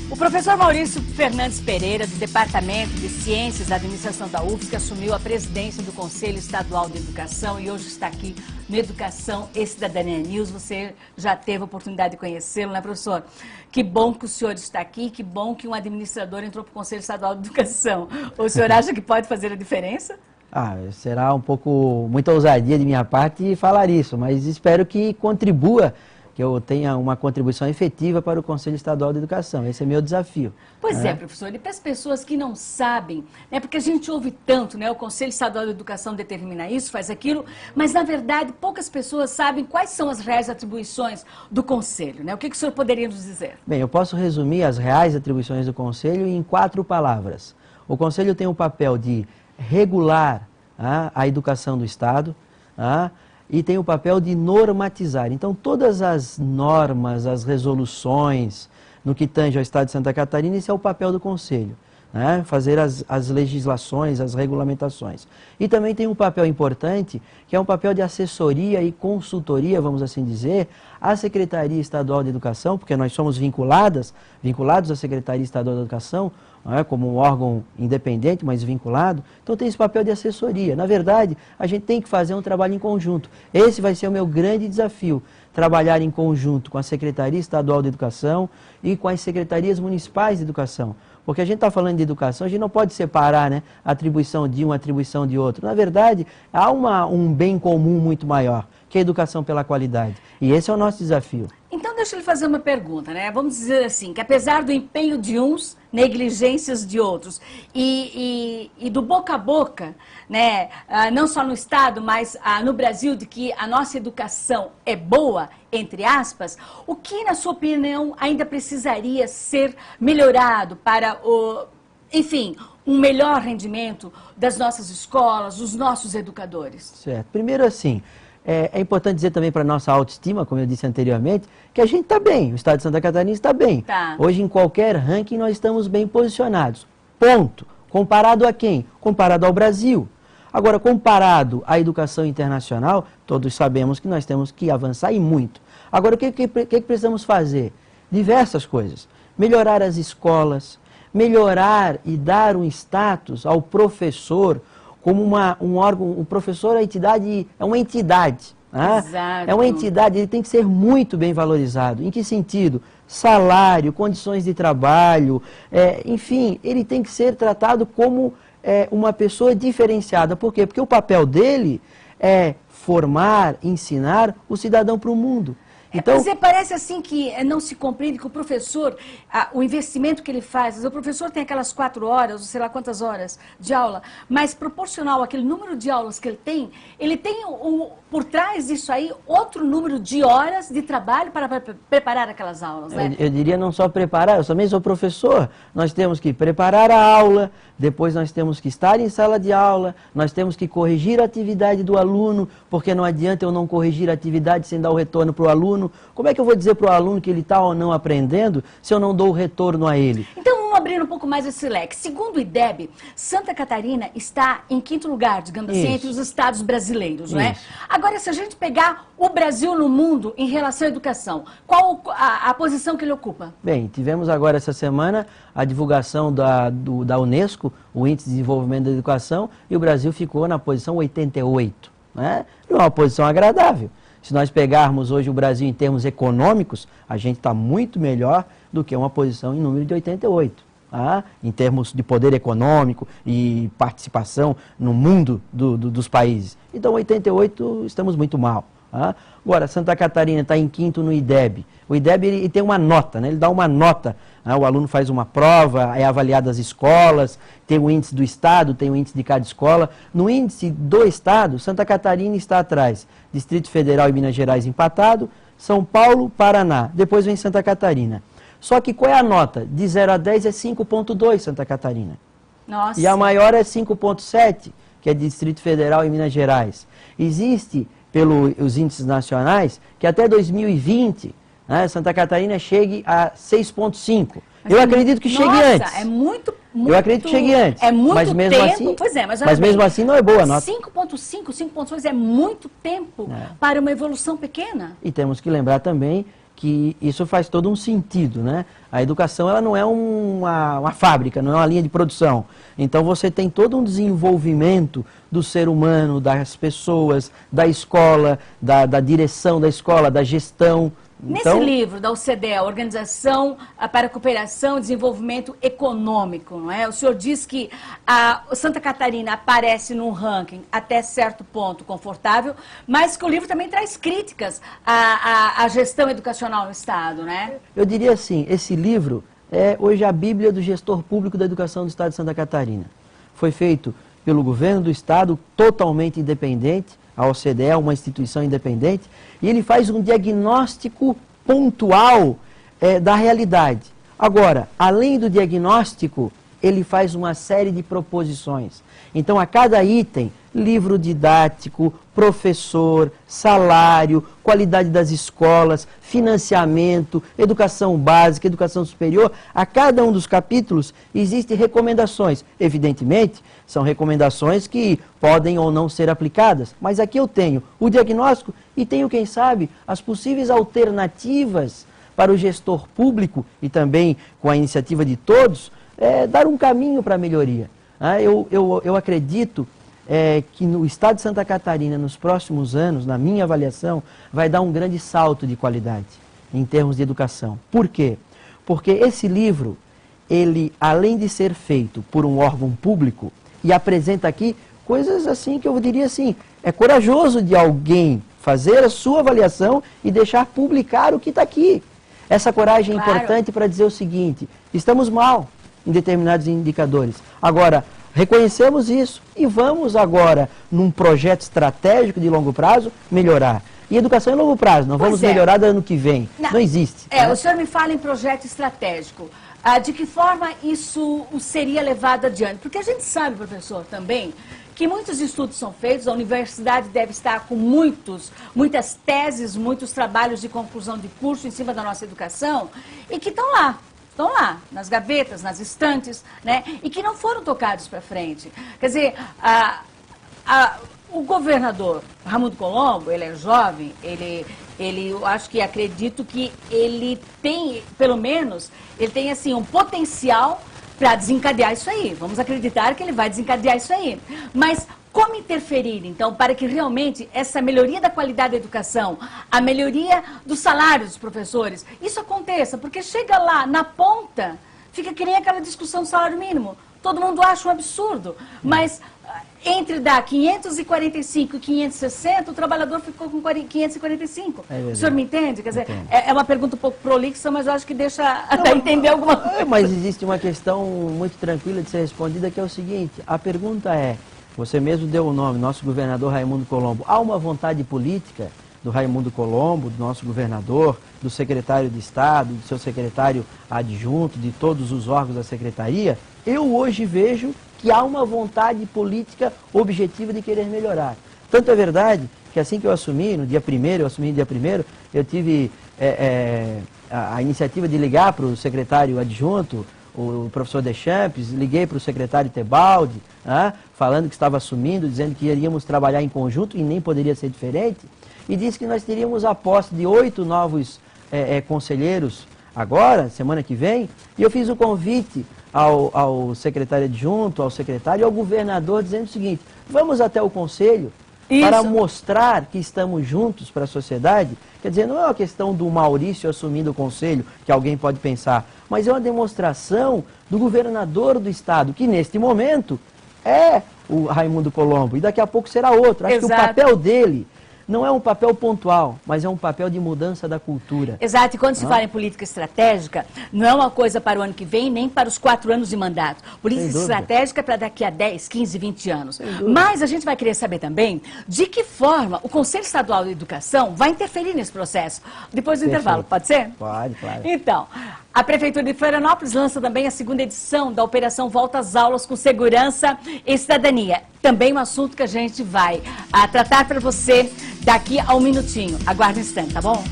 O professor Maurício Fernandes Pereira, do Departamento de Ciências da Administração da UFSC, assumiu a presidência do Conselho Estadual de Educação e hoje está aqui no Educação e Cidadania News. Você já teve a oportunidade de conhecê-lo, né, professor? Que bom que o senhor está aqui, que bom que um administrador entrou para o Conselho Estadual de Educação. O senhor acha que pode fazer a diferença? Será um pouco, muita ousadia de minha parte falar isso, mas espero que contribua, que eu tenha uma contribuição efetiva para o Conselho Estadual de Educação. Esse é meu desafio. Pois é, professor, e para as pessoas que não sabem, né, porque a gente ouve tanto, né, o Conselho Estadual de Educação determina isso, faz aquilo, mas na verdade poucas pessoas sabem quais são as reais atribuições do Conselho, né? O que o senhor poderia nos dizer? Bem, eu posso resumir as reais atribuições do Conselho em 4 palavras. O Conselho tem o papel de regular a educação do Estado, e tem o papel de normatizar. Então, todas as normas, as resoluções, no que tange ao Estado de Santa Catarina, esse é o papel do Conselho, né? Fazer as legislações, as regulamentações. E também tem um papel importante, que é um papel de assessoria e consultoria, vamos assim dizer, à Secretaria Estadual de Educação, porque nós somos vinculados à Secretaria Estadual de Educação, como um órgão independente, mas vinculado. Então tem esse papel de assessoria. Na verdade, a gente tem que fazer um trabalho em conjunto. Esse vai ser o meu grande desafio, trabalhar em conjunto com a Secretaria Estadual de Educação e com as Secretarias Municipais de Educação. Porque a gente está falando de educação, a gente não pode separar, né, a atribuição de um, a atribuição de outro. Na verdade, há um bem comum muito maior, que é a educação pela qualidade. E esse é o nosso desafio. Então, deixa eu lhe fazer uma pergunta, né? Vamos dizer assim, que apesar do empenho de uns, negligências de outros, e do boca a boca, né, não só no Estado, mas no Brasil, de que a nossa educação é boa, entre aspas, o que, na sua opinião, ainda precisaria ser melhorado para enfim, um melhor rendimento das nossas escolas, dos nossos educadores? Certo. Primeiro, assim, é importante dizer também para a nossa autoestima, como eu disse anteriormente, que a gente está bem, o Estado de Santa Catarina está bem. Tá. Hoje, em qualquer ranking, nós estamos bem posicionados. Ponto. Comparado a quem? Comparado ao Brasil. Agora, comparado à educação internacional, todos sabemos que nós temos que avançar e muito. Agora, o que precisamos fazer? Diversas coisas. Melhorar as escolas, melhorar e dar um status ao professor, como um órgão. O professor é uma entidade. Exato. É uma entidade, ele tem que ser muito bem valorizado. Em que sentido? Salário, condições de trabalho, enfim, ele tem que ser tratado como uma pessoa diferenciada. Por quê? Porque o papel dele é formar, ensinar o cidadão para o mundo. Então, parece assim que não se compreende que o professor, o investimento que ele faz, o professor tem aquelas 4 horas, ou sei lá quantas horas de aula, mas proporcional àquele número de aulas que ele tem por trás disso aí outro número de horas de trabalho para preparar aquelas aulas, né? Eu diria não só preparar, eu também sou professor, nós temos que preparar a aula, depois nós temos que estar em sala de aula, nós temos que corrigir a atividade do aluno, porque não adianta eu não corrigir a atividade sem dar o retorno para o aluno. Como é que eu vou dizer para o aluno que ele está ou não aprendendo se eu não dou o retorno a ele? Então vamos abrir um pouco mais esse leque. Segundo o IDEB, Santa Catarina está em 5º lugar, digamos assim, entre os estados brasileiros, não é? Agora, se a gente pegar o Brasil no mundo em relação à educação, qual a posição que ele ocupa? Bem, tivemos agora essa semana a divulgação da Unesco, o Índice de Desenvolvimento da Educação, e o Brasil ficou na posição 88. Né? Não é uma posição agradável. Se nós pegarmos hoje o Brasil em termos econômicos, a gente está muito melhor do que uma posição em número de 88. Em termos de poder econômico e participação no mundo dos países. Então, 88, estamos muito mal. Agora, Santa Catarina está em 5º no IDEB. O IDEB ele tem uma nota, né? Ele dá uma nota. O aluno faz uma prova, é avaliado as escolas, tem o índice do Estado, tem o índice de cada escola. No índice do Estado, Santa Catarina está atrás. Distrito Federal e Minas Gerais empatado, São Paulo, Paraná. Depois vem Santa Catarina. Só que qual é a nota? De 0 a 10 é 5,2 Santa Catarina. Nossa. E a maior é 5,7, que é Distrito Federal e Minas Gerais. Existe, pelos índices nacionais, que até 2020, Santa Catarina chegue a 6,5. Eu acredito que chegue antes. É muito. Eu acredito que chegue antes. É muito mas mesmo tempo. Assim, pois é, mas mesmo assim não é boa a nota. 5,5, 5,2 é muito tempo para uma evolução pequena. E temos que lembrar também que isso faz todo um sentido, né? A educação ela não é uma fábrica, não é uma linha de produção. Então você tem todo um desenvolvimento do ser humano, das pessoas, da escola, da direção da escola, da gestão. Nesse livro da OCDE, a Organização para a Cooperação e Desenvolvimento Econômico, não é? O senhor diz que a Santa Catarina aparece num ranking até certo ponto confortável, mas que o livro também traz críticas à gestão educacional no Estado, né? Eu diria assim, esse livro é hoje a Bíblia do gestor público da educação do Estado de Santa Catarina. Foi feito pelo governo do Estado, totalmente independente. A OCDE é uma instituição independente, e ele faz um diagnóstico pontual da realidade. Agora, além do diagnóstico, ele faz uma série de proposições. Então, a cada item, livro didático, professor, salário, qualidade das escolas, financiamento, educação básica, educação superior, a cada um dos capítulos existem recomendações. Evidentemente, são recomendações que podem ou não ser aplicadas, mas aqui eu tenho o diagnóstico e tenho, quem sabe, as possíveis alternativas para o gestor público e também com a iniciativa de todos, dar um caminho para a melhoria. Eu acredito que no Estado de Santa Catarina, nos próximos anos, na minha avaliação, vai dar um grande salto de qualidade em termos de educação. Por quê? Porque esse livro, ele, além de ser feito por um órgão público, e apresenta aqui coisas assim que eu diria assim, é corajoso de alguém fazer a sua avaliação e deixar publicar o que está aqui. Essa coragem é importante para dizer o seguinte, estamos mal em determinados indicadores. Agora, reconhecemos isso e vamos agora, num projeto estratégico de longo prazo, melhorar. E educação é longo prazo, não vamos melhorar do ano que vem. Não existe. O senhor me fala em projeto estratégico. De que forma isso seria levado adiante? Porque a gente sabe, professor, também, que muitos estudos são feitos, a universidade deve estar com muitas teses, muitos trabalhos de conclusão de curso em cima da nossa educação, e que estão lá, nas gavetas, nas estantes, né? E que não foram tocados para frente. Quer dizer, o governador Raimundo Colombo, ele é jovem, eu acho que acredito que ele tem, pelo menos, ele tem assim um potencial para desencadear isso aí. Vamos acreditar que ele vai desencadear isso aí. Mas como interferir, então, para que realmente essa melhoria da qualidade da educação, a melhoria dos salários dos professores, isso aconteça? Porque chega lá, na ponta, fica que nem aquela discussão do salário mínimo. Todo mundo acha um absurdo, mas entre dar 545 e 560, o trabalhador ficou com 545. O senhor me entende? Quer dizer, é uma pergunta um pouco prolixa, mas eu acho que deixa até entender alguma coisa. Mas existe uma questão muito tranquila de ser respondida, que é o seguinte, a pergunta é, você mesmo deu o nome, nosso governador Raimundo Colombo, há uma vontade política do Raimundo Colombo, do nosso governador, do secretário de Estado, do seu secretário adjunto, de todos os órgãos da secretaria? Eu hoje vejo que há uma vontade política objetiva de querer melhorar. Tanto é verdade que assim que eu assumi, no dia 1º, eu tive a iniciativa de ligar para o secretário adjunto, o professor Deschamps, liguei para o secretário Tebaldi, falando que estava assumindo, dizendo que iríamos trabalhar em conjunto, e nem poderia ser diferente, e disse que nós teríamos a posse de 8 novos conselheiros agora, semana que vem, e eu fiz o convite ao secretário adjunto, ao secretário e ao governador, dizendo o seguinte, vamos até o conselho para mostrar que estamos juntos para a sociedade. Quer dizer, não é uma questão do Maurício assumindo o conselho, que alguém pode pensar, mas é uma demonstração do governador do estado, que neste momento é o Raimundo Colombo, e daqui a pouco será outro. Acho que o papel dele não é um papel pontual, mas é um papel de mudança da cultura. Exato, e quando se fala em política estratégica, não é uma coisa para o ano que vem, nem para os 4 anos de mandato. Política estratégica é para daqui a 10, 15, 20 anos. Mas a gente vai querer saber também de que forma o Conselho Estadual de Educação vai interferir nesse processo. Depois do intervalo, pode ser? Pode, claro. Então, a Prefeitura de Florianópolis lança também a 2ª edição da Operação Volta às Aulas com Segurança e Cidadania. Também um assunto que a gente vai tratar para você daqui a um minutinho. Aguarde um instante, tá bom?